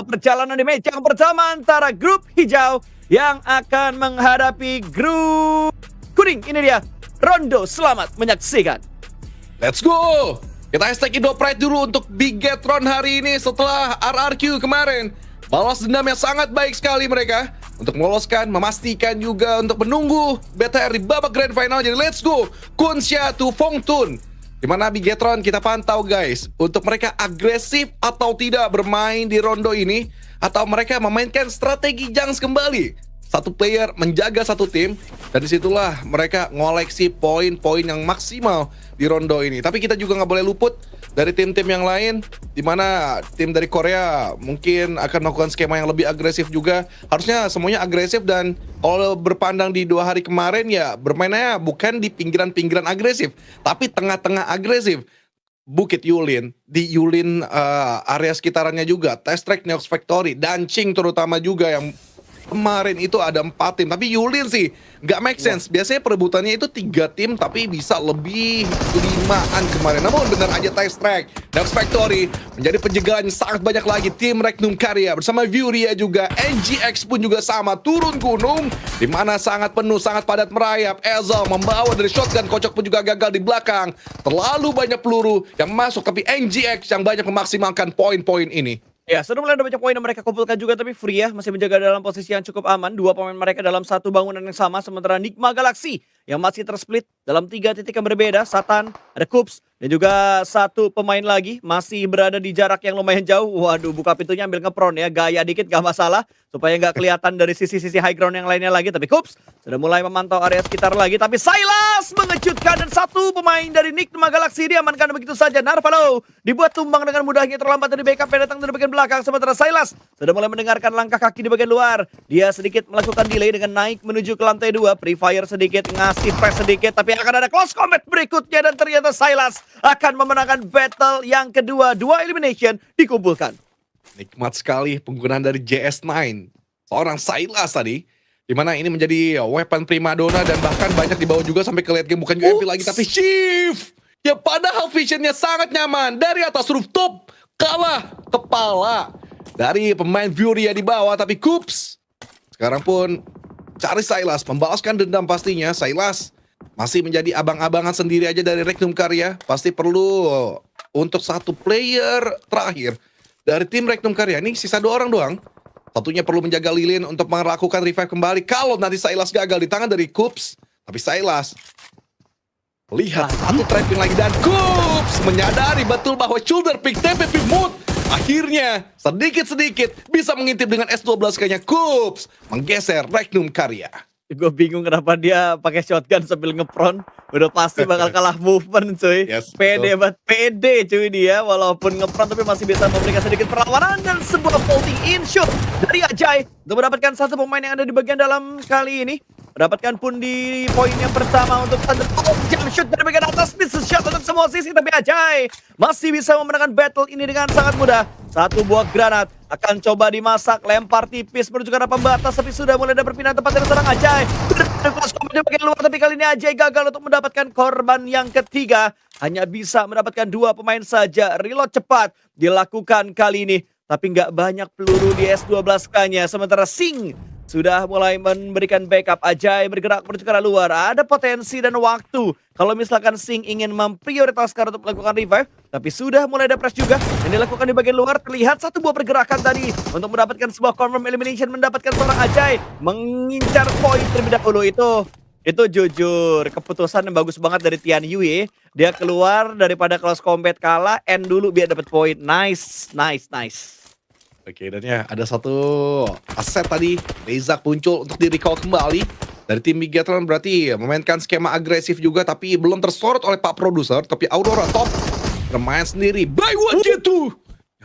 perjalanan di match yang pertama antara grup hijau yang akan menghadapi grup kuning. Ini dia Rondo, selamat menyaksikan. Let's go! Kita hashtag Indopride dulu untuk Bigetron hari ini setelah RRQ kemarin. Balas dendam yang sangat baik sekali mereka untuk meloloskan, memastikan juga untuk menunggu BTR di babak Grand Final. Jadi let's go! Kunsha to Fongtun. Dimana Bigetron kita pantau guys, untuk mereka agresif atau tidak bermain di Rondo ini, atau mereka memainkan strategi Junks kembali. Satu player menjaga satu tim, dan disitulah mereka ngoleksi poin-poin yang maksimal di Rondo ini. Tapi kita juga nggak boleh luput dari tim-tim yang lain, dimana tim dari Korea mungkin akan melakukan skema yang lebih agresif juga. Harusnya semuanya agresif, dan kalau berpandang di 2 hari kemarin ya bermainnya bukan di pinggiran-pinggiran agresif, tapi tengah-tengah agresif. Bukit Yulin, di Yulin area sekitarannya juga, Test Track, Neox Factory, dan Ching terutama juga yang kemarin itu ada 4 tim. Tapi Yulin sih nggak make sense. Biasanya perebutannya itu 3 tim, tapi bisa lebih 5-an kemarin. Namun benar aja Test Track, Neox Factory menjadi penjegalan sangat banyak lagi. Tim Regnum Karya bersama Vuria juga, NGX pun juga sama turun gunung, di mana sangat penuh, sangat padat merayap. Ezel membawa dari shotgun, Kocok pun juga gagal di belakang. Terlalu banyak peluru yang masuk, tapi NGX yang banyak memaksimalkan poin-poin ini. Ya, sudah mulai ada banyak poin yang mereka kumpulkan juga, tapi Fria masih menjaga dalam posisi yang cukup aman. 2 pemain mereka dalam satu bangunan yang sama, sementara Nigma Galaxy yang masih tersplit dalam 3 titik yang berbeda. Satan, ada Kups, dan juga satu pemain lagi masih berada di jarak yang lumayan jauh. Waduh, buka pintunya ambil ngepron ya, gaya dikit gak masalah, supaya nggak kelihatan dari sisi-sisi high ground yang lainnya lagi. Tapi Kups sudah mulai memantau area sekitar lagi, tapi Silas mengejutkan, dan satu pemain dari Nigma Galaxy diamankan begitu saja. Narvalo dibuat tumbang dengan mudahnya, terlambat dari backup yang datang dari bagian belakang, sementara Silas sudah mulai mendengarkan langkah kaki di bagian luar. Dia sedikit melakukan delay dengan naik menuju ke lantai 2, Pre-Fire sedikit, ngasih press sedikit, tapi akan ada close combat berikutnya, dan ternyata Silas akan memenangkan battle yang kedua. 2 elimination dikumpulkan. Nikmat sekali penggunaan dari JS9, seorang Silas tadi, dimana ini menjadi weapon primadona, dan bahkan banyak dibawa juga sampai ke late game. Bukan UMP lagi, tapi Shift. Ya padahal visionnya sangat nyaman dari atas rooftop, kalah kepala dari pemain Vuria di bawah. Tapi Kups sekarang pun cari Silas, membalaskan dendam pastinya. Silas masih menjadi abang-abangan sendiri aja dari Regnum Karya. Pasti perlu untuk satu player terakhir dari tim Regnum Karya. Ini sisa 2 orang doang. Satunya perlu menjaga Lilin untuk melakukan revive kembali kalau nanti Silas gagal di tangan dari Kups. Tapi Silas lihat satu trapping lagi, dan Kups menyadari betul bahwa shoulder pick TPP mood akhirnya sedikit-sedikit bisa mengintip dengan S12 kayaknya. Kups menggeser Regnum Karya. Gue bingung kenapa dia pakai shotgun sambil ngepron. Udah pasti bakal kalah movement cuy. Yes, Pede banget, pede cuy dia. Walaupun ngepron tapi masih bisa memberikan sedikit perlawanan, dan sebuah folding in shot dari Ajay untuk mendapatkan satu pemain yang ada di bagian dalam kali ini. Mendapatkan pun di poin yang pertama untuk Thunder. Jump shoot dari bagian atas, miss shot untuk semua sisi, tapi Ajay masih bisa memenangkan battle ini dengan sangat mudah. Satu buah granat akan coba dimasak, lempar tipis menuju ke arah pembatas, tapi sudah mulai ada perpindahan tempat dari serang Ajay. Close combat di bagian luar, tapi kali ini Ajay gagal untuk mendapatkan korban yang ketiga. Hanya bisa mendapatkan 2 pemain saja. Reload cepat dilakukan kali ini, tapi nggak banyak peluru di S12K-nya. Sementara Sing sudah mulai memberikan backup. Ajay bergerak menuju ke arah luar. Ada potensi dan waktu kalau misalkan Sing ingin memprioritaskan untuk melakukan revive, tapi sudah mulai ada press juga yang dilakukan di bagian luar. Terlihat satu buah pergerakan tadi untuk mendapatkan sebuah confirm elimination, mendapatkan seorang Ajay mengincar poin terlebih dahulu. Itu jujur keputusan yang bagus banget dari Tian Yue. Dia keluar daripada close combat kalah, end dulu biar dapat poin. Nice. Oke, dan ya ada satu aset tadi, Rezak muncul untuk di-recall kembali dari tim Bigetron. Berarti memainkan skema agresif juga, tapi belum tersorot oleh Pak Produser. Tapi Aurora top bermain sendiri, buy one get two.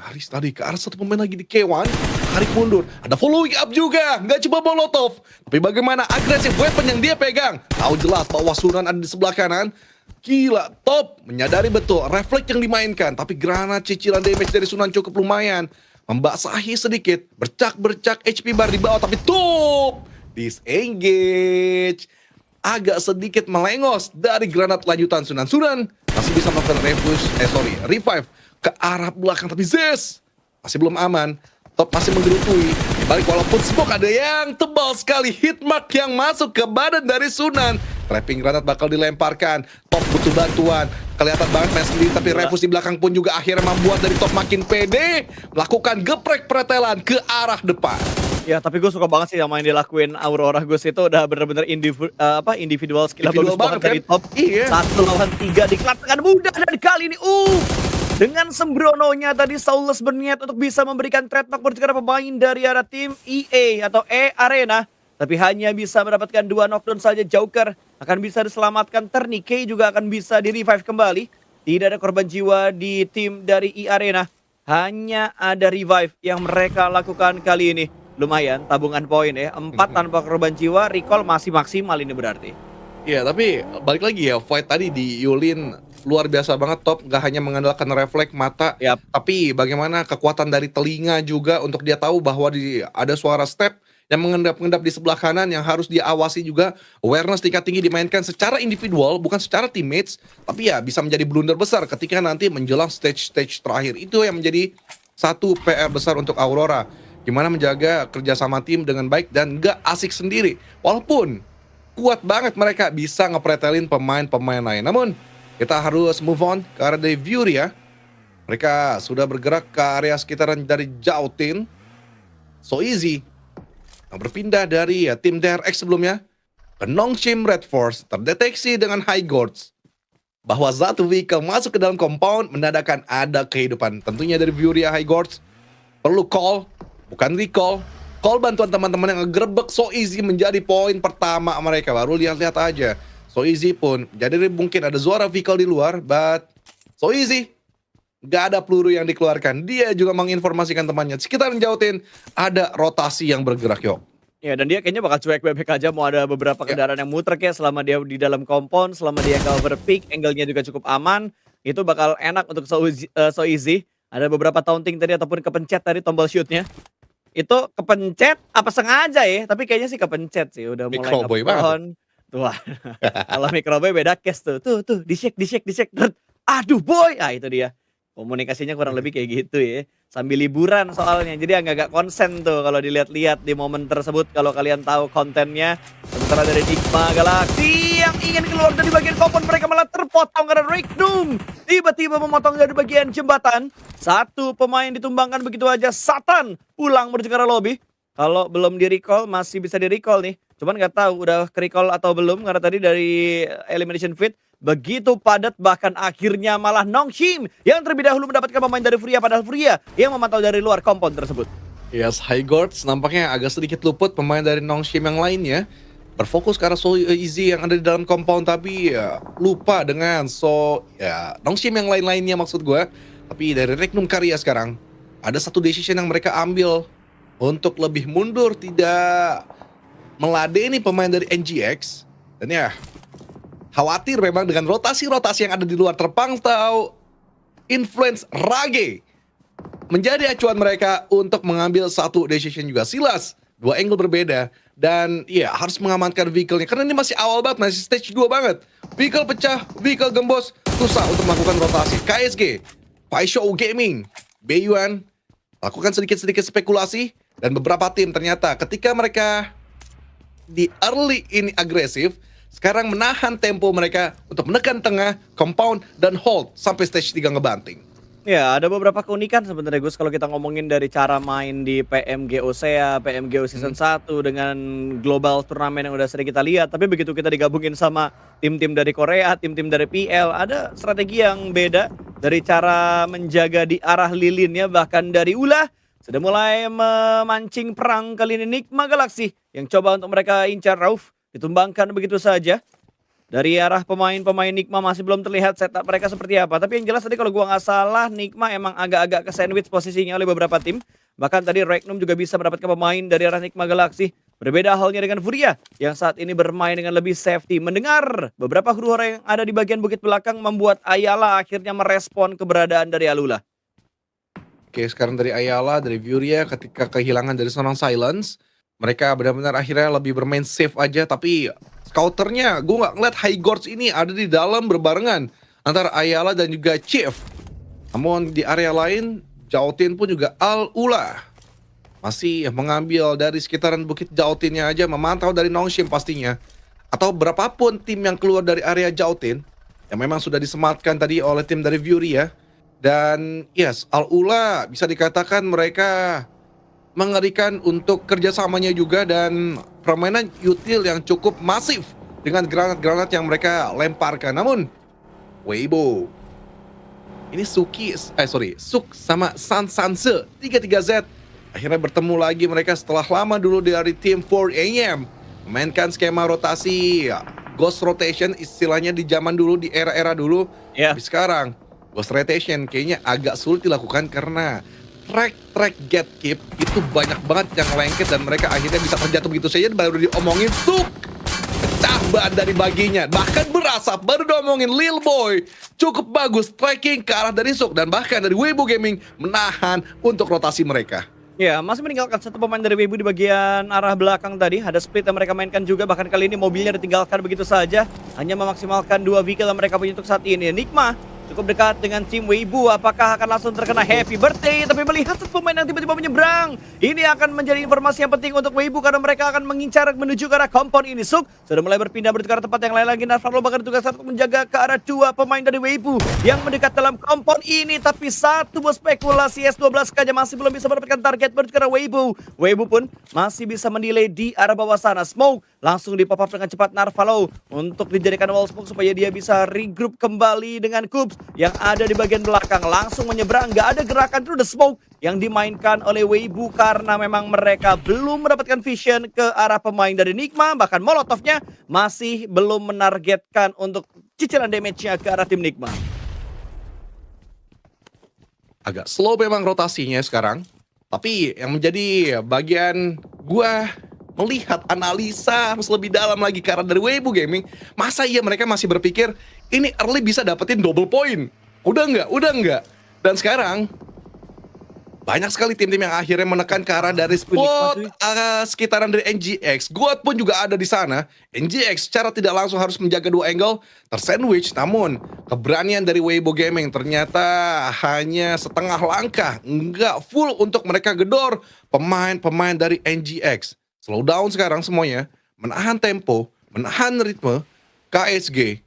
Haris tadi ke arah satu pemain lagi di K1, tarik mundur, ada following up juga, nggak coba molotov. Tapi bagaimana agresif weapon yang dia pegang, tahu jelas bahwa Sunan ada di sebelah kanan. Gila, top menyadari betul refleks yang dimainkan, tapi granat cicilan damage dari Sunan cukup lumayan. Membasahi sedikit, bercak-bercak HP bar di bawah, tapi top disengage. Agak sedikit melengos dari granat lanjutan Sunan. Sunan masih bisa melakukan revive ke arah belakang, tapi Zes masih belum aman. Top masih menggerutui. Balik walaupun smoke ada yang tebal sekali. Hitmark yang masuk ke badan dari Sunan. Trapping granat bakal dilemparkan. Top butuh bantuan. Kelihatan banget main sendiri, tapi Refus di belakang pun juga akhirnya membuat dari Top makin pede. Melakukan geprek pretelan ke arah depan. Ya, tapi gue suka banget sih sama yang dilakuin Aurora Gus itu udah bener-bener individual skill bagus banget dari kan? Top. Iya. 1 lawan 3 dikelapkan mudah, dan kali ini dengan sembrononya tadi Saulus berniat untuk bisa memberikan trademark berjika pemain dari arah tim EA atau Arena. Tapi hanya bisa mendapatkan 2 knockdown saja. Joker akan bisa diselamatkan. Ternike juga akan bisa di-revive kembali. Tidak ada korban jiwa di tim dari Arena. Hanya ada revive yang mereka lakukan kali ini. Lumayan, tabungan poin ya. 4 tanpa korban jiwa, recall masih maksimal ini berarti. Iya, tapi balik lagi ya, fight tadi di Yulin luar biasa banget. Top gak hanya mengandalkan refleks mata, Yap. tapi bagaimana kekuatan dari telinga juga untuk dia tahu bahwa ada suara step yang mengendap-endap di sebelah kanan yang harus diawasi juga. Awareness tingkat tinggi dimainkan secara individual, bukan secara teammates, tapi ya bisa menjadi blunder besar ketika nanti menjelang stage-stage terakhir. Itu yang menjadi satu PR besar untuk Aurora. Gimana menjaga kerjasama tim dengan baik dan gak asik sendiri. Walaupun kuat banget mereka bisa ngepretelin pemain-pemain lain. Namun kita harus move on ke arah dari Fury ya. Mereka sudah bergerak ke area sekitaran dari Jautin. So Easy yang berpindah dari tim DRX sebelumnya ke Nongshim Red Force. Terdeteksi dengan High Guards bahwa satu vehicle masuk ke dalam compound, menandakan ada kehidupan. Tentunya dari Fury ya, High Guards perlu call, bukan recall. Call bantuan teman-teman yang ngegerebek So Easy menjadi poin pertama mereka. Baru lihat-lihat aja. So Easy pun, jadi mungkin ada suara vehicle di luar, but So Easy gak ada peluru yang dikeluarkan. Dia juga menginformasikan temannya sekitar Jautin ada rotasi yang bergerak yuk. Ya, dan dia kayaknya bakal cuek bebek aja, mau ada beberapa kendaraan yang muter kayak selama dia di dalam compound, selama dia cover pick, angle-nya juga cukup aman. Itu bakal enak untuk So Easy. Ada beberapa taunting tadi ataupun kepencet tadi tombol shoot-nya. Itu kepencet apa sengaja ya? Tapi kayaknya sih kepencet sih, udah mulai Microboy banget. Wah, kalau Microboy beda case tuh. Tuh, di-shake. Aduh boy, itu dia. Komunikasinya kurang lebih kayak gitu ya. Sambil liburan soalnya, jadi agak-agak konsen tuh kalau dilihat-lihat di momen tersebut. Kalau kalian tahu kontennya. Sementara dari Enigma Galaxy yang ingin keluar dari bagian kompon, mereka malah terpotong karena Regnum tiba-tiba memotong dari bagian jembatan. Satu pemain ditumbangkan begitu aja. Satan pulang menuju ke arah lobby. Kalau belum di-recall, masih bisa di-recall nih. Cuman nggak tahu udah ke-recall atau belum, karena tadi dari Elimination Feed begitu padat, bahkan akhirnya malah Nongshim yang terlebih dahulu mendapatkan pemain dari Furia, padahal Furia yang memantau dari luar kompon tersebut. Yes, High Guards nampaknya agak sedikit luput. Pemain dari Nongshim yang lainnya berfokus ke arah So Easy yang ada di dalam compound, tapi ya, lupa dengan Nongshim yang lain-lainnya maksud gue. Tapi dari Regnum Karya sekarang ada satu decision yang mereka ambil untuk lebih mundur, tidak meladeni pemain dari NGX. Dan ya, khawatir memang dengan rotasi-rotasi yang ada di luar terpantau. Influence Rage menjadi acuan mereka untuk mengambil satu decision juga. Silas, 2 angle berbeda. Dan ya, harus mengamankan vehicle-nya. Karena ini masih awal banget, masih stage 2 banget. Vehicle pecah, vehicle gembos, susah untuk melakukan rotasi. KSG, Paisho Gaming, Bayuan, lakukan sedikit-sedikit spekulasi. Dan beberapa tim ternyata ketika mereka di early ini agresif, sekarang menahan tempo mereka untuk menekan tengah, compound, dan hold sampai stage 3 ngebanting. Ya, ada beberapa keunikan sebenarnya Gus kalau kita ngomongin dari cara main di PMGO SEA, PMGO Season 1 dengan global turnamen yang udah sering kita lihat. Tapi begitu kita digabungin sama tim-tim dari Korea, tim-tim dari PL, ada strategi yang beda dari cara menjaga di arah lilinnya, bahkan dari ulah sudah mulai memancing perang kali ini Enigma Galaxy yang coba untuk mereka incar Rauf, ditumbangkan begitu saja. Dari arah pemain-pemain Enigma masih belum terlihat setup mereka seperti apa. Tapi yang jelas tadi kalau gua nggak salah, Enigma emang agak-agak ke sandwich posisinya oleh beberapa tim. Bahkan tadi Regnum juga bisa mendapatkan pemain dari arah Enigma Galaxy. Berbeda halnya dengan Furia yang saat ini bermain dengan lebih safety. Mendengar beberapa huru-hara yang ada di bagian bukit belakang membuat Ayala akhirnya merespon keberadaan dari Alula. Oke, sekarang dari Ayala, dari Furia, ketika kehilangan dari seorang Silence, mereka benar-benar akhirnya lebih bermain safe aja. Tapi scouternya, gue nggak ngeliat High Guards ini ada di dalam berbarengan antara Ayala dan juga Chief. Namun di area lain, Jautin pun juga Al-Ula masih mengambil dari sekitaran Bukit Jautinnya aja, memantau dari Nongshim pastinya. Atau berapapun tim yang keluar dari area Jautin, yang memang sudah disematkan tadi oleh tim dari Fury ya. Dan yes, Al-Ula bisa dikatakan mereka mengerikan untuk kerjasamanya juga dan permainan util yang cukup masif dengan granat-granat yang mereka lemparkan. Namun, Weibo ini Suk sama Sanse 33Z akhirnya bertemu lagi mereka setelah lama dulu dari tim 4AM memainkan skema rotasi Ghost Rotation istilahnya di zaman dulu, di era-era dulu. Ya. Tapi sekarang Ghost Rotation kayaknya agak sulit dilakukan karena track gatekeep itu banyak banget yang lengket dan mereka akhirnya bisa terjatuh begitu saja. Baru diomongin Suk pecah ban dari baginya, bahkan berasap. Baru diomongin Lil Boy cukup bagus tracking ke arah dari Suk dan bahkan dari Weibo Gaming menahan untuk rotasi mereka. Ya, masih meninggalkan satu pemain dari Weibo di bagian arah belakang tadi. Ada split yang mereka mainkan juga, bahkan kali ini mobilnya ditinggalkan begitu saja. Hanya memaksimalkan 2 vehicle yang mereka punya untuk saat ini. Nikma cukup dekat dengan tim Weibo. Apakah akan langsung terkena happy birthday? Tapi melihat satu pemain yang tiba-tiba menyeberang, ini akan menjadi informasi yang penting untuk Weibo karena mereka akan mengincar menuju ke arah kompon ini. Suk sudah mulai berpindah menuju ke arah tempat yang lain lagi. Narvalo bahkan tugas untuk menjaga ke arah 2 pemain dari Weibo yang mendekat dalam kompon ini. Tapi satu buah spekulasi S12 saja masih belum bisa mendapatkan target menuju ke arah Weibo. Weibo pun masih bisa mendelay di arah bawah sana. Smoke langsung di pop up dengan cepat Narvalo untuk dijadikan wall smoke supaya dia bisa regroup kembali dengan Kubs yang ada di bagian belakang. Langsung menyeberang, nggak ada gerakan through the smoke yang dimainkan oleh Weibo karena memang mereka belum mendapatkan vision ke arah pemain dari Nikma. Bahkan Molotovnya masih belum menargetkan untuk cicilan damage-nya ke arah tim Nikma. Agak slow memang rotasinya sekarang. Tapi yang menjadi bagian gua melihat analisa harus lebih dalam lagi karena dari Weibo Gaming, masa iya mereka masih berpikir ini early bisa dapetin double point? Udah enggak. Dan sekarang banyak sekali tim-tim yang akhirnya menekan ke arah dari spot sekitaran dari NGX. Guat pun juga ada di sana. NGX secara tidak langsung harus menjaga 2 angle tersandwich. Namun keberanian dari Weibo Gaming ternyata hanya setengah langkah, enggak full untuk mereka gedor pemain-pemain dari NGX. Slow down sekarang semuanya, menahan tempo, menahan ritme. KSG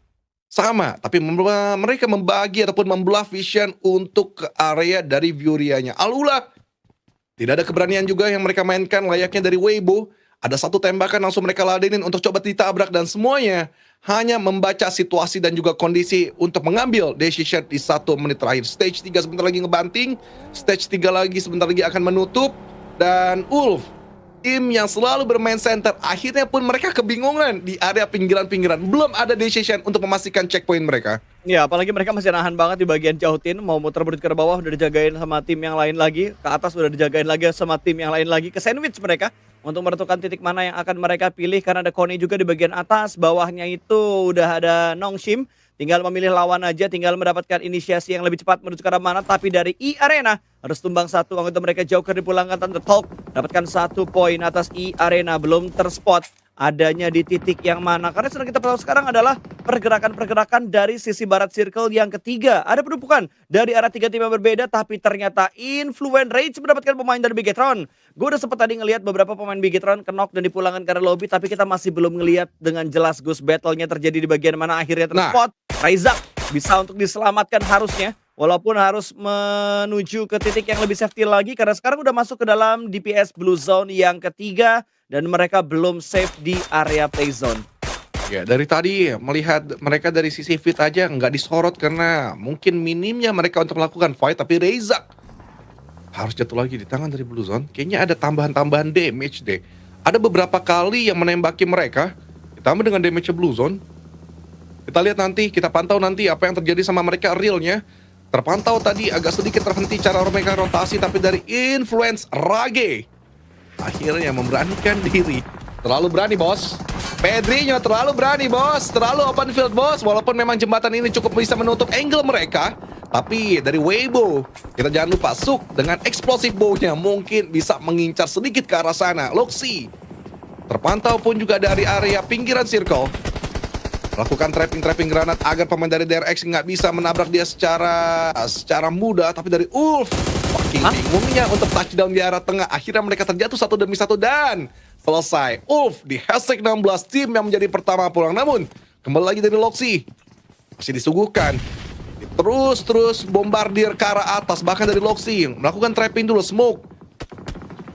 sama, tapi mereka membagi ataupun membelah vision untuk ke area dari Furia-nya. Al-Ula tidak ada keberanian juga yang mereka mainkan layaknya dari Weibo. Ada satu tembakan langsung mereka ladenin untuk coba ditabrak dan semuanya hanya membaca situasi dan juga kondisi untuk mengambil decision di 1 menit terakhir. Stage 3 sebentar lagi ngebanting, stage 3 lagi sebentar lagi akan menutup, dan Wolf, tim yang selalu bermain center, akhirnya pun mereka kebingungan di area pinggiran-pinggiran. Belum ada decision untuk memastikan checkpoint mereka. Ya, apalagi mereka masih nahan banget di bagian jauhin. Mau muter balik ke bawah udah dijagain sama tim yang lain lagi. Ke atas udah dijagain lagi sama tim yang lain lagi. Ke sandwich mereka untuk menentukan titik mana yang akan mereka pilih. Karena ada Koni juga di bagian atas. Bawahnya itu udah ada Nongshim. Tinggal memilih lawan aja, tinggal mendapatkan inisiasi yang lebih cepat menuju ke arah mana. Tapi dari E-Arena harus tumbang 1 anggota mereka. Joker dipulangkan Thunder Talk, dapatkan 1 poin atas E-Arena. Belum terspot adanya di titik yang mana. Karena sedang kita tahu sekarang adalah pergerakan-pergerakan dari sisi barat circle yang ketiga. Ada penumpukan dari arah 3 tim yang berbeda, tapi ternyata Influence Rage mendapatkan pemain dari Bigetron. Gue udah sempat tadi ngelihat beberapa pemain Bigetron knock dan dipulangkan ke arah lobby, tapi kita masih belum ngelihat dengan jelas Ghost Battle-nya terjadi di bagian mana akhirnya terspot. Raizak bisa untuk diselamatkan harusnya, walaupun harus menuju ke titik yang lebih safety lagi karena sekarang udah masuk ke dalam DPS Blue Zone yang ketiga dan mereka belum safe di area play zone. Ya, dari tadi melihat mereka dari sisi fit aja nggak disorot karena mungkin minimnya mereka untuk melakukan fight, tapi Raizak harus jatuh lagi di tangan dari Blue Zone. Kayaknya ada tambahan-tambahan damage deh. Ada beberapa kali yang menembaki mereka, ditambah dengan damage Blue Zone. Kita lihat nanti, kita pantau nanti apa yang terjadi sama mereka realnya. Terpantau tadi agak sedikit terhenti cara mereka rotasi, tapi dari Influence Rage akhirnya memberanikan diri. Terlalu berani, bos. Pedrinho terlalu berani, bos. Terlalu open field, bos. Walaupun memang jembatan ini cukup bisa menutup angle mereka, tapi dari Weibo, kita jangan lupa Suk dengan explosive bow-nya mungkin bisa mengincar sedikit ke arah sana. Loxi terpantau pun juga dari area pinggiran circle, lakukan trapping granat agar pemain dari DRX nggak bisa menabrak dia secara mudah. Tapi dari Wolf Saking Hah? bingungnya untuk touchdown di arah tengah, akhirnya mereka terjatuh satu demi satu dan selesai. Di hashtag 16 tim yang menjadi pertama pulang. Namun kembali lagi dari Loxi masih disuguhkan terus bombardir ke arah atas, bahkan dari Loxi melakukan trapping dulu, smoke.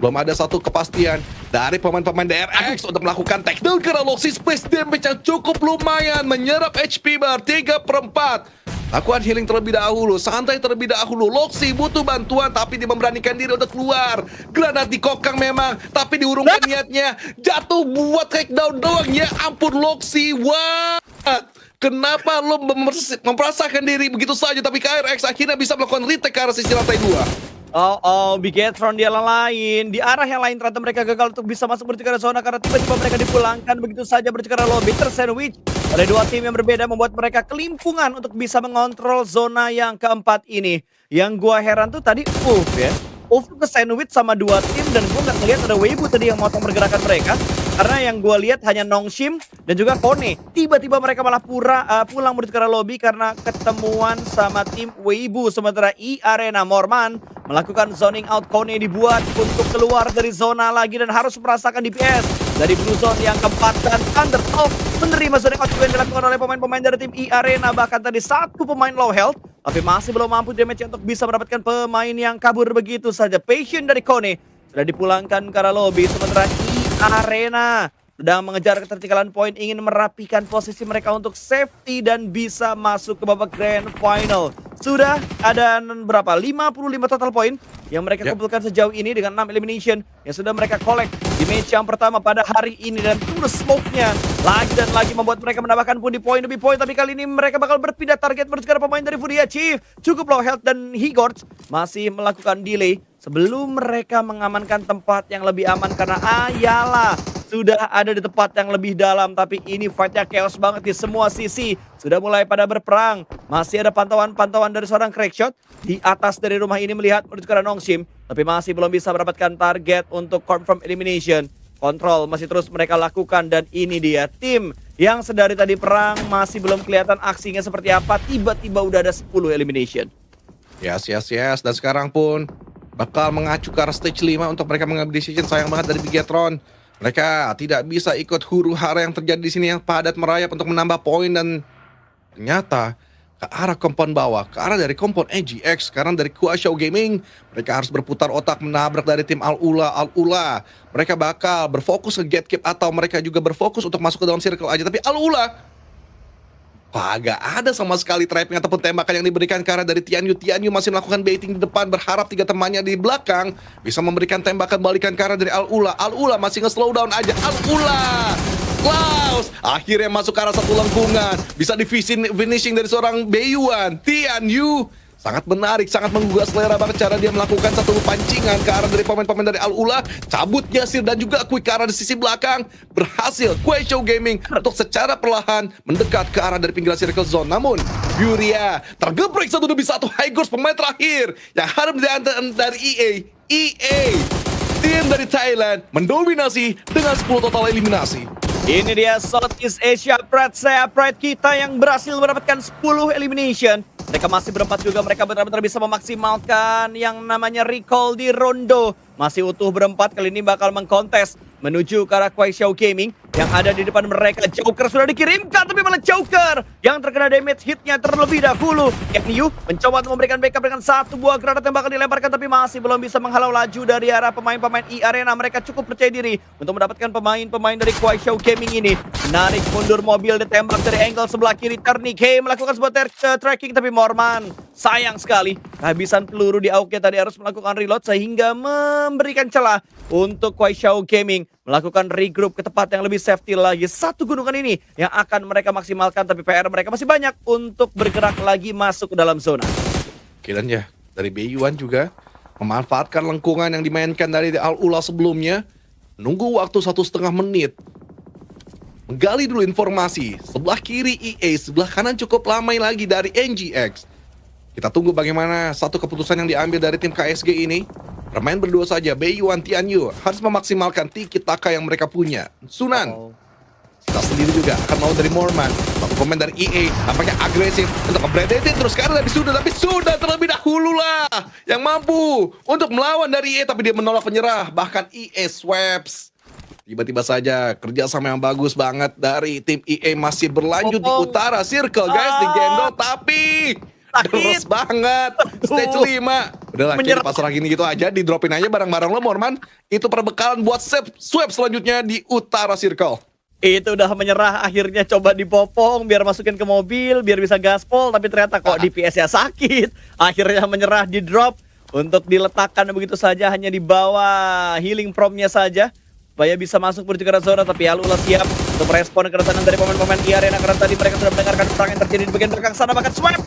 Belum ada satu kepastian dari pemain-pemain DRX untuk melakukan takedown karena Loxi space damage yang cukup lumayan, menyerap HP bar 3/4. Lakukan healing terlebih dahulu, santai terlebih dahulu. Loxi butuh bantuan tapi dia memberanikan diri untuk keluar. Granat dikokang memang, tapi diurungkan niatnya. Jatuh buat takedown doang. Ya ampun Loxi, what? Kenapa lo memperasakan diri begitu saja, tapi KRX akhirnya bisa melakukan retake ke arah sisi lantai 2. Bigetron di arah lain. Di arah yang lain ternyata mereka gagal untuk bisa masuk menuju ke arah zona karena tiba-tiba mereka dipulangkan begitu saja menuju ke arah lobby. Tersandwich oleh dua tim yang berbeda membuat mereka kelimpungan untuk bisa mengontrol zona yang keempat ini. Yang gua heran tuh tadi tuh ke sandwich sama dua tim dan gua nggak ngeliat ada Weibo tadi yang motong pergerakan mereka. Karena yang gue lihat hanya Nongshim dan juga Kone. Tiba-tiba mereka malah pulang menuju ke arah lobby karena ketemuan sama tim Weibo. Sementara Arena Morman melakukan zoning out. Kone dibuat untuk keluar dari zona lagi dan harus merasakan DPS dari blue zone yang keempat. Dan Underdog menerima zoning out yang dilakukan oleh pemain-pemain dari tim Arena. Bahkan tadi satu pemain low health tapi masih belum mampu damage untuk bisa mendapatkan pemain yang kabur begitu saja. Passion dari Kone sudah dipulangkan ke arah lobby. Sementara Arena sedang mengejar ketertinggalan poin, ingin merapikan posisi mereka untuk safety dan bisa masuk ke babak grand final. Sudah ada berapa? 55 total poin yang mereka kumpulkan sejauh ini dengan 6 elimination yang sudah mereka collect di match yang pertama pada hari ini. Dan terus smoke-nya lagi dan lagi membuat mereka menambahkan pundi poin demi poin. Tapi kali ini mereka bakal berpindah target menuju ke pemain dari Furia Chief. Cukup low health dan Higorch masih melakukan delay sebelum mereka mengamankan tempat yang lebih aman karena Ayala sudah ada di tempat yang lebih dalam. Tapi ini fightnya chaos banget di semua sisi. Sudah mulai pada berperang. Masih ada pantauan dari seorang Crackshot di atas dari rumah ini melihat menuju ke arah Nongshim. Tapi masih belum bisa mendapatkan target untuk confirm elimination. Kontrol masih terus mereka lakukan dan ini dia tim yang sedari tadi perang masih belum kelihatan aksinya seperti apa. Tiba-tiba udah ada 10 elimination. Yes. Dan sekarang pun bakal mengacu ke arah stage 5 untuk mereka mengambil decision. Sayang banget dari Bigetron. Mereka tidak bisa ikut huru-hara yang terjadi di sini yang padat merayap untuk menambah poin dan ternyata ke arah kompon bawah, ke arah dari kompon EGX, sekarang dari Kuashou Gaming, mereka harus berputar otak menabrak dari tim Al-Ula. Mereka bakal berfokus ke gate keep atau mereka juga berfokus untuk masuk ke dalam circle aja, tapi Al-Ula gak ada sama sekali trapping ataupun tembakan yang diberikan ke arah dari Tianyu. Tianyu masih melakukan baiting di depan, berharap tiga temannya di belakang bisa memberikan tembakan balikan ke arah dari Al-Ula. Al-Ula masih nge-slow down aja. Al-Ula Klaus akhirnya masuk ke arah satu lengkungan, bisa di finishing dari seorang Beiyuan. Tianyu sangat menarik, sangat menggugah selera banget cara dia melakukan satu pancingan ke arah dari pemain-pemain dari Al-Ula. Cabut Yasir dan juga quick ke arah di sisi belakang. Berhasil Kuashou Gaming untuk secara perlahan mendekat ke arah dari pinggiran circle zone. Namun Furia tergeprek satu demi satu. Higors pemain terakhir yang harus diantar dari EA tim dari Thailand mendominasi dengan 10 total eliminasi. Ini dia Southeast Asia Pride kita yang berhasil mendapatkan 10 elimination. Mereka masih berempat juga, mereka benar-benar bisa memaksimalkan yang namanya recall di Rondo. Masih utuh berempat, kali ini bakal mengkontes menuju ke arah Kuashou Gaming yang ada di depan mereka. Joker sudah dikirimkan, tapi malah Joker yang terkena damage hitnya terlebih dahulu. Kenyu mencoba untuk memberikan backup dengan satu buah granat yang bakal dilemparkan, tapi masih belum bisa menghalau laju dari arah pemain-pemain Arena. Mereka cukup percaya diri untuk mendapatkan pemain-pemain dari Kuashou Gaming ini. Menarik mundur mobil, ditembak dari angle sebelah kiri. Turnike melakukan sebuah tracking, tapi Morman sayang sekali kehabisan peluru di AUK tadi, harus melakukan reload sehingga memberikan celah untuk Kuashou Gaming melakukan regroup ke tempat yang lebih safety lagi. Satu gunungan ini yang akan mereka maksimalkan, tapi PR mereka masih banyak untuk bergerak lagi masuk ke dalam zona. Kiranya dari Beiyuan juga memanfaatkan lengkungan yang dimainkan dari Al-Ula sebelumnya. Nunggu waktu 1,5 menit. Menggali dulu informasi. Sebelah kiri EA, sebelah kanan cukup lama lagi dari NGX. Kita tunggu bagaimana satu keputusan yang diambil dari tim KSG ini. Bermain berdua saja, Beiyuan Tianyu harus memaksimalkan tiki taka yang mereka punya. Sunan Kita sendiri juga akan mau dari Morman. Satu pemain dari EA nampaknya agresif untuk nge-predating terus karena tapi sudah terlebih dahulu lah yang mampu untuk melawan dari EA, tapi dia menolak penyerah. Bahkan EA swaps. Tiba-tiba saja kerjasama yang bagus banget dari tim EA masih berlanjut di utara circle guys di Gendo, tapi deres banget stage 5. Udahlah kita pasrah gini gitu aja, di dropin aja barang-barang lo Morman. Itu perbekalan buat swap selanjutnya di utara circle. Itu udah menyerah, akhirnya coba dipopong biar masukin ke mobil, biar bisa gaspol, tapi ternyata kok DPS-nya sakit. Akhirnya menyerah di drop untuk diletakkan begitu saja, hanya di bawah healing promnya saja supaya bisa masuk menuju ke zona. Tapi Alula siap untuk merespon kedatangan dari pemain-pemain Arena karena tadi mereka sudah mendengarkan perang yang terjadi di bagian belakang sana. Bahkan Swap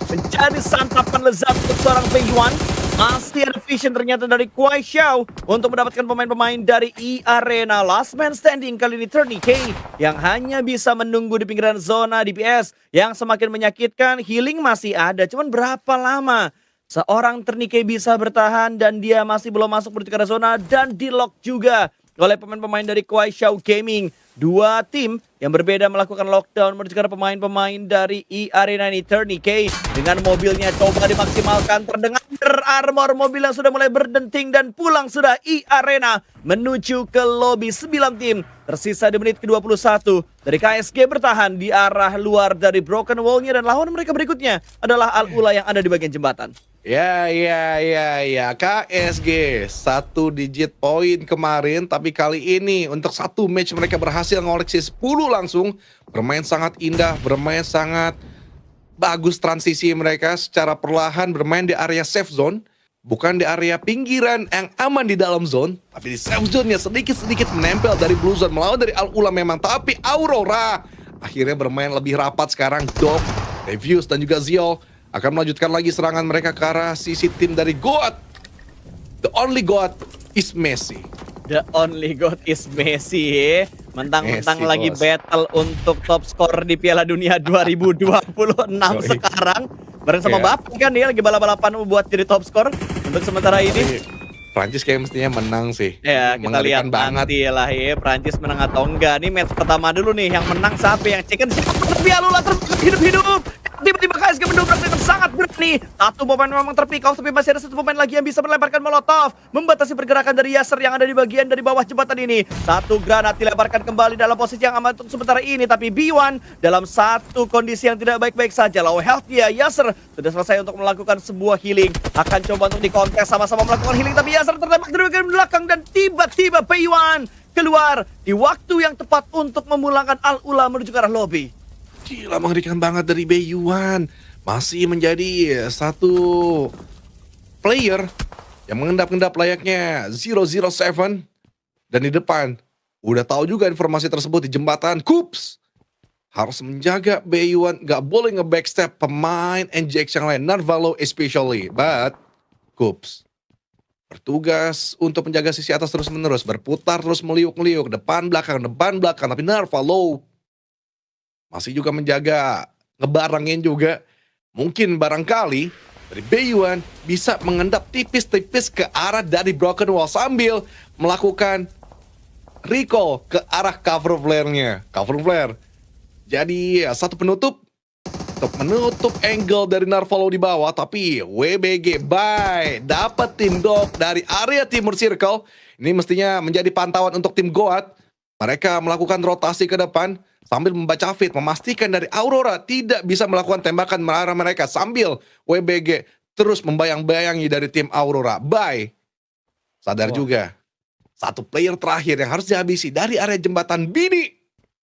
menjadi santapan lezat untuk seorang Beiyuan. Masih ada vision ternyata dari Kuai Xiao untuk mendapatkan pemain-pemain dari Arena. Last man standing kali ini Turney K yang hanya bisa menunggu di pinggiran zona DPS yang semakin menyakitkan. Healing masih ada, cuman berapa lama seorang Turney K bisa bertahan dan dia masih belum masuk menuju ke zona dan di lock juga oleh pemain-pemain dari Kuai Xiao Gaming. Dua tim yang berbeda melakukan lockdown menuju ke pemain-pemain dari Arena ini. Turney K dengan mobilnya coba dimaksimalkan, terdengar armor mobil yang sudah mulai berdenting dan pulang sudah Arena menuju ke lobby. 9 tim tersisa di menit ke-21 dari KSG bertahan di arah luar dari broken wall-nya dan lawan mereka berikutnya adalah Al-Ula yang ada di bagian jembatan. Ya, KSG 1 digit poin kemarin, tapi kali ini untuk satu match mereka berhasil ngoleksi 10 langsung. Bermain sangat indah, bermain sangat bagus transisi mereka secara perlahan, bermain di area safe zone. Bukan di area pinggiran yang aman di dalam zone, tapi di safe zone-nya sedikit-sedikit menempel dari Blue Zone. Melawan dari Al-Ula memang, tapi Aurora akhirnya bermain lebih rapat sekarang. Dog, Revius dan juga Ziol akan melanjutkan lagi serangan mereka ke arah sisi tim dari God. The only God is Messi. The only God is Messi. Mentang-mentang Messi, lagi bos. battle untuk top skor di Piala Dunia 2026 sekarang. Bareng sama Bapak kan dia lagi balap-balapan buat jadi top skor untuk sementara ini. Prancis kayak mestinya menang sih. Ya, kita lihat Mengerikan banget. nanti lah ya Prancis menang atau enggak. Nih match pertama dulu nih, yang menang siapa, yang chicken siapa, tapi Alula tertangkap hidup-hidup. Tiba-tiba KSG mendobrak dengan sangat berani. Satu pemain memang terpikau, tapi masih ada satu pemain lagi yang bisa melemparkan molotov, membatasi pergerakan dari Yasser yang ada di bagian dari bawah jembatan ini. Satu granat dilemparkan kembali dalam posisi yang aman untuk sementara ini, tapi B1 dalam satu kondisi yang tidak baik-baik saja. Low health dia, Yasser sudah selesai untuk melakukan sebuah healing. Akan coba untuk dikontes, sama-sama melakukan healing, tapi Yasser tertembak dari bagian belakang dan tiba-tiba B1 keluar di waktu yang tepat untuk memulangkan Al-Ula menuju ke arah lobby. Gila, mengerikan banget dari Beiyuan. Masih menjadi satu player yang mengendap-endap layaknya 007. Dan di depan, udah tahu juga informasi tersebut di jembatan. Kups harus menjaga Beiyuan, gak boleh nge-backstep pemain NJX yang lain, Narvalo especially. But Kups bertugas untuk menjaga sisi atas terus-menerus, berputar terus meliuk-meliuk, depan belakang, tapi Narvalo masih juga menjaga, ngebarangin juga. Mungkin barangkali dari Beiyuan bisa mengendap tipis-tipis ke arah dari Broken Wall sambil melakukan recall ke arah cover flare-nya. Cover flare jadi satu penutup untuk menutup angle dari Narvalo di bawah, tapi WBG bye dapat tim dog dari area timur circle. Ini mestinya menjadi pantauan untuk tim Goat. Mereka melakukan rotasi ke depan sambil membaca feed, memastikan dari Aurora tidak bisa melakukan tembakan mengarah mereka, sambil WBG terus membayang-bayangi dari tim Aurora. Bye. Sadar juga, satu player terakhir yang harus dihabisi dari area jembatan Bini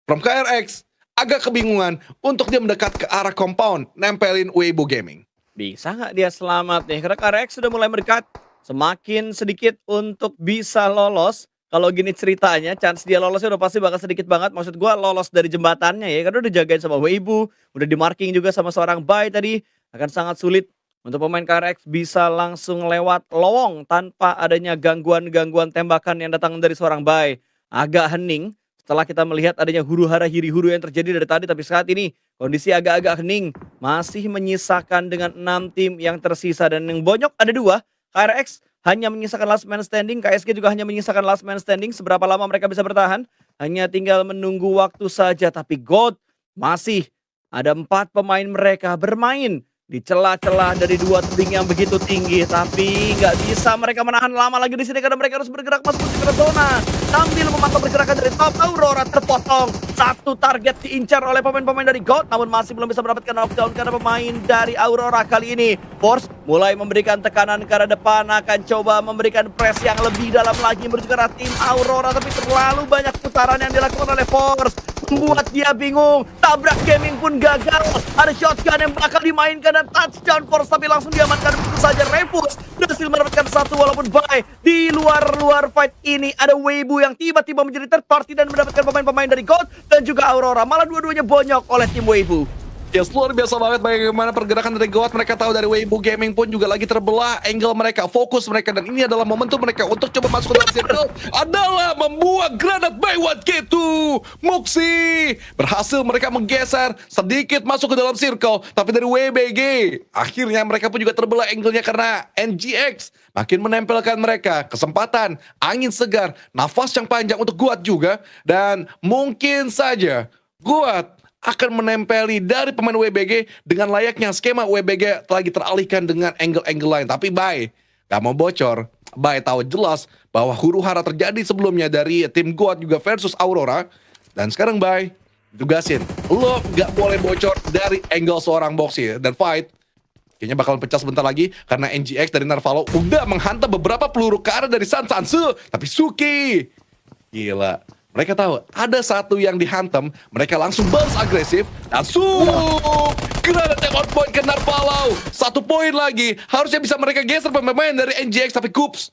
from KRX agak kebingungan untuk dia mendekat ke arah compound, nempelin Weibo Gaming. Bisa nggak dia selamat nih? Karena KRX sudah mulai mendekat, semakin sedikit untuk bisa lolos. Kalau gini ceritanya, chance dia lolosnya udah pasti bakal sedikit banget. Maksud gua lolos dari jembatannya ya, karena udah jagain sama Weibo, udah di marking juga sama seorang Bai tadi. Akan sangat sulit untuk pemain KRX bisa langsung lewat lowong tanpa adanya gangguan-gangguan tembakan yang datang dari seorang Bai. Agak hening setelah kita melihat adanya huru-hara hiri-huru yang terjadi dari tadi, tapi saat ini kondisi agak-agak hening. Masih menyisakan dengan 6 tim yang tersisa dan yang bonyok ada 2. KRX hanya menyisakan last man standing, KSG juga hanya menyisakan last man standing. Seberapa lama mereka bisa bertahan? hanya tinggal menunggu waktu saja. Tapi God masih ada 4 pemain mereka bermain di celah-celah dari 2 tebing yang begitu tinggi. Tapi nggak bisa mereka menahan lama lagi di sini karena mereka harus bergerak masuk ke zona. Sambil memantau pergerakan dari top, Aurora terpotong. 1 target diincar oleh pemain-pemain dari God, namun masih belum bisa mendapatkan knockdown karena pemain dari Aurora kali ini. Force mulai memberikan tekanan ke arah depan, akan coba memberikan press yang lebih dalam lagi menuju ke arah tim Aurora, tapi terlalu banyak putaran yang dilakukan oleh Force membuat dia bingung. Tabrak gaming pun gagal. Ada shotgun yang bakal dimainkan dan touchdown Force, tapi langsung diamankan begitu saja. Refus berhasil mendapatkan 1 walaupun bye. Di luar fight ini ada Weibo yang tiba-tiba menjadi third party dan mendapatkan pemain-pemain dari God dan juga Aurora. Malah dua-duanya bonyok oleh tim Weibo. Yes, luar biasa banget bagaimana pergerakan dari God. Mereka tahu dari Weibo Gaming pun juga lagi terbelah angle mereka, fokus mereka, dan ini adalah momentum mereka untuk coba masuk ke dalam circle adalah membuat granat by What K2. Moxie berhasil mereka menggeser sedikit masuk ke dalam circle, tapi dari WBG akhirnya mereka pun juga terbelah angle-nya karena NGX makin menempelkan mereka. Kesempatan, angin segar, nafas yang panjang untuk God juga, dan mungkin saja God akan menempeli dari pemain WBG dengan layaknya skema WBG lagi teralihkan dengan angle-angle lain. Tapi Bay gak mau bocor. Bay tahu jelas bahwa huru-hara terjadi sebelumnya dari tim God juga versus Aurora. Dan sekarang Bay tugasin, lo gak boleh bocor dari angle seorang Moxie. Dan fight kayaknya bakal pecah sebentar lagi karena NGX dari Narvalo udah menghantam beberapa peluru ke arah dari Sansansu. Tapi Suki, gila, mereka tahu ada satu yang dihantam, mereka langsung balas agresif, langsung granat yang on point ke Narvalo. 1 poin lagi, harusnya bisa mereka geser pemain dari NGX, tapi Kups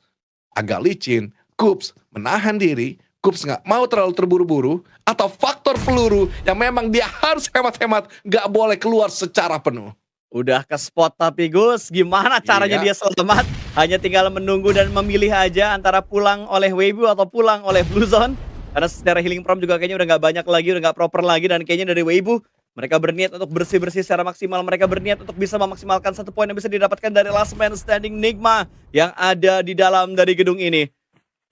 agak licin. Kups menahan diri, Kups nggak mau terlalu terburu-buru, atau faktor peluru yang memang dia harus hemat-hemat, nggak boleh keluar secara penuh. Udah ke spot tapi Gus, gimana caranya dia selamat? Hanya tinggal menunggu dan memilih aja antara pulang oleh Weibo atau pulang oleh Blue Zone. Karena secara healing prom juga kayaknya udah nggak banyak lagi, udah nggak proper lagi, dan kayaknya dari Weibo mereka berniat untuk bersih-bersih secara maksimal. Mereka berniat untuk bisa memaksimalkan 1 poin yang bisa didapatkan dari last man standing Nigma yang ada di dalam dari gedung ini.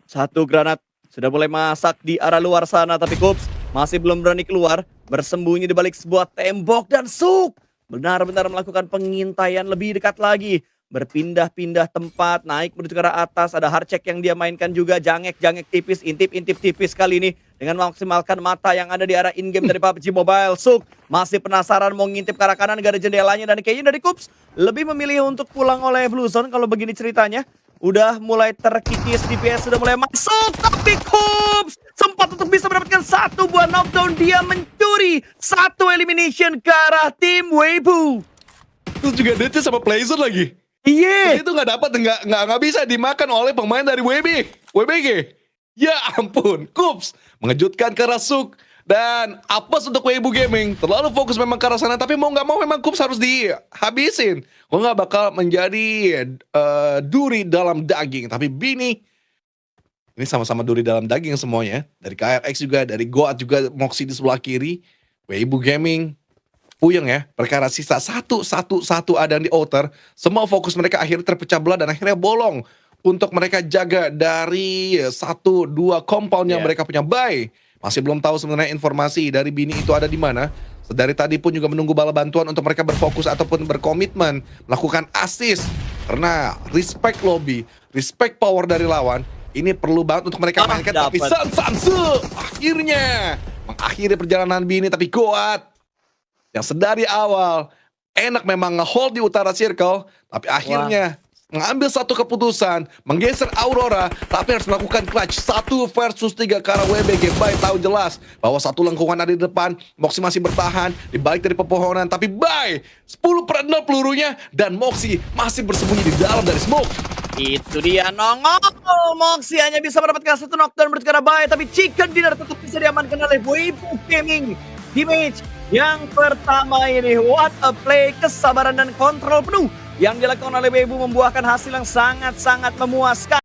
1 granat sudah mulai masak di arah luar sana, tapi Kups masih belum berani keluar, bersembunyi di balik sebuah tembok, dan Suk benar-benar melakukan pengintaian lebih dekat lagi. Berpindah-pindah tempat, naik menuju ke arah atas. Ada hard check yang dia mainkan juga, jangek-jangek tipis, intip-intip tipis kali ini dengan memaksimalkan mata yang ada di arah in-game dari PUBG Mobile. Suk masih penasaran mau ngintip ke arah kanan, gak ada jendelanya, dan kayaknya dari Kups lebih memilih untuk pulang oleh Blue Zone kalau begini ceritanya. Udah mulai terkikis, DPS sudah mulai masuk, tapi Kups sempat untuk bisa mendapatkan 1 buah knockdown. Dia mencuri 1 elimination ke arah tim Weibo. Terus juga Dece sama Playzone lagi. Iya. Itu nggak dapat, nggak bisa dimakan oleh pemain dari WBG. Ya ampun, Kups mengejutkan ke arah Suk. Dan apes untuk Weibo Gaming, terlalu fokus memang ke arah sana, tapi mau nggak mau memang Kups harus dihabisin. Kalau nggak bakal menjadi duri dalam daging. Tapi Bini ini sama-sama duri dalam daging semuanya. Dari KRX juga, dari Goat juga, Moxie di sebelah kiri. Weibo Gaming puyeng ya, perkara sisa satu ada di outer. Semua fokus mereka akhirnya terpecah belah dan akhirnya bolong untuk mereka jaga dari 1-2 compound yang mereka punya. Bye. Masih belum tahu sebenarnya informasi dari Bini itu ada di mana. Dari tadi pun juga menunggu bala bantuan untuk mereka berfokus ataupun berkomitmen melakukan assist. Karena respect lobby, respect power dari lawan, ini perlu banget untuk mereka mainkan. Tapi Sansansu akhirnya mengakhiri perjalanan Bini, tapi Goat yang sedari awal enak memang nge-hold di utara circle, tapi akhirnya mengambil 1 keputusan, menggeser Aurora, tapi harus melakukan clutch 1 versus 3 ke arah WBG. Bay tahu jelas bahwa 1 lengkungan ada di depan, Moxie masih bertahan di balik dari pepohonan, tapi Bay 10/0 pelurunya dan Moxie masih bersembunyi di dalam dari smoke. Itu dia nongol. Moxie hanya bisa mendapatkan 1 knockdown menuju ke arah Bay, tapi Chicken Dinner tetap bisa diamankan oleh Weibo Gaming di match yang pertama ini. What a play, kesabaran dan kontrol penuh yang dilakukan oleh Weibo membuahkan hasil yang sangat-sangat memuaskan.